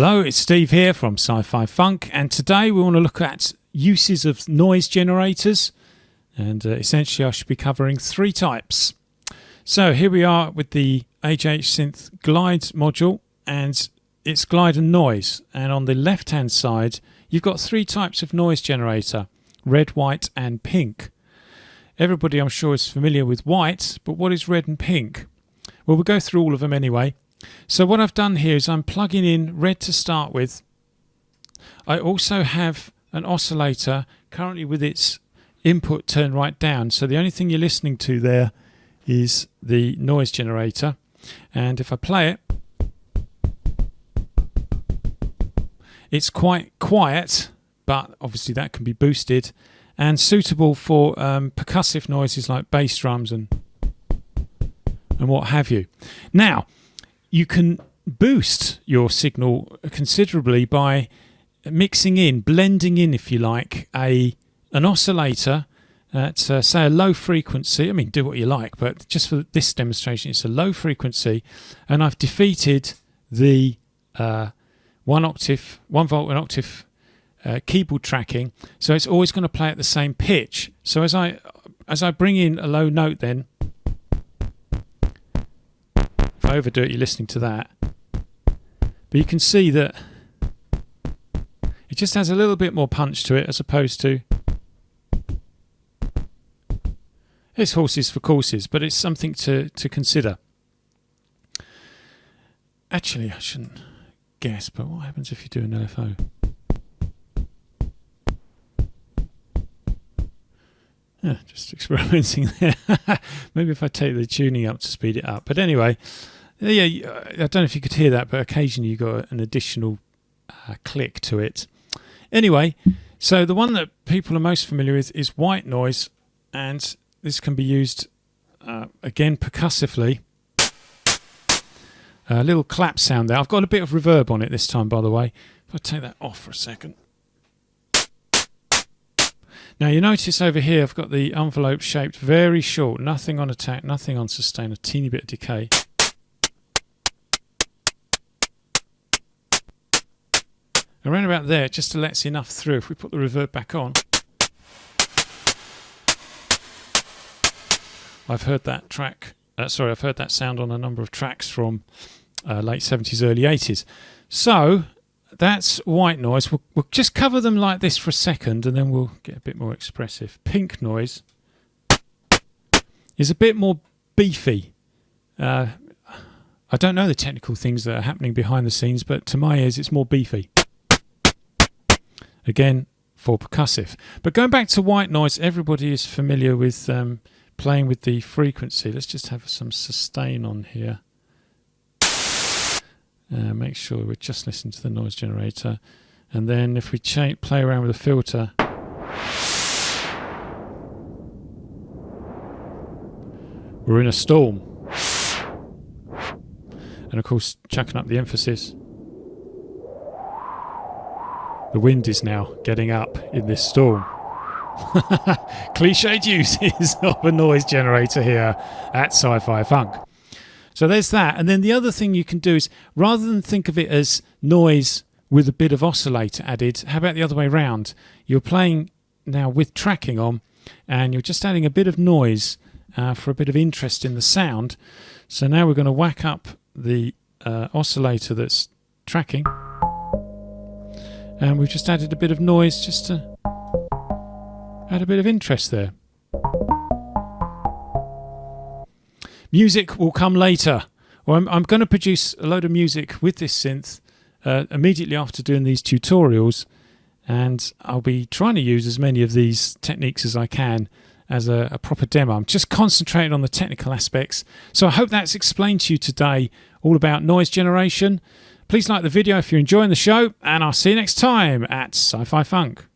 Hello, it's Steve here from Sci-Fi Funk, and today we want to look at uses of noise generators, and essentially I should be covering three types. So here we are with the ajhsynth glide module and its glide and noise, and on the left hand side you've got three types of noise generator: red, white and pink. Everybody I'm sure is familiar with white, but what is red and pink? Well, we'll go through all of them anyway. So what I've done here is I'm plugging in red to start with. I also have an oscillator currently with its input turned right down, so the only thing you're listening to there is the noise generator. And if I play it, it's quite quiet, but obviously that can be boosted and suitable for percussive noises like bass drums and what have you. Now, you can boost your signal considerably by mixing in, blending in, if you like, an oscillator at, say, a low frequency. I mean, do what you like, but just for this demonstration, it's a low frequency, and I've defeated the 1 volt an octave keyboard tracking, so it's always going to play at the same pitch. So as I bring in a low note, then if I overdo it, you're listening to that, but you can see that it just has a little bit more punch to it, as opposed to, it's horses for courses, but it's something to consider. Actually, I shouldn't guess, but what happens if you do an LFO? Yeah, just experimenting there. Maybe if I take the tuning up to speed it up. But anyway, yeah, I don't know if you could hear that, but occasionally you got an additional click to it. Anyway, so the one that people are most familiar with is white noise, and this can be used again percussively. A little clap sound there. I've got a bit of reverb on it this time, by the way. If I take that off for a second. Now you notice over here I've got the envelope shaped very short, nothing on attack, nothing on sustain, a teeny bit of decay. Around about there, just to let enough through. If we put the reverb back on, I've heard that track. I've heard that sound on a number of tracks from late 70s, early 80s. So that's white noise. We'll just cover them like this for a second, and then we'll get a bit more expressive. Pink noise is a bit more beefy. I don't know the technical things that are happening behind the scenes, but to my ears it's more beefy. Again, for percussive. But going back to white noise, everybody is familiar with playing with the frequency. Let's just have some sustain on here. Make sure we're just listening to the noise generator, and then if we play around with the filter, we're in a storm. And of course, chucking up the emphasis, the wind is now getting up in this storm. Cliched uses of a noise generator here at Sci-Fi Funk. So there's that. And then the other thing you can do is, rather than think of it as noise with a bit of oscillator added, how about the other way around? You're playing now with tracking on, and you're just adding a bit of noise for a bit of interest in the sound. So now we're going to whack up the oscillator that's tracking, and we've just added a bit of noise just to add a bit of interest there. Music will come later. Well, I'm going to produce a load of music with this synth immediately after doing these tutorials, and I'll be trying to use as many of these techniques as I can as a proper demo. I'm just concentrating on the technical aspects. So I hope that's explained to you today all about noise generation. Please like the video if you're enjoying the show, and I'll see you next time at Sci-Fi Funk.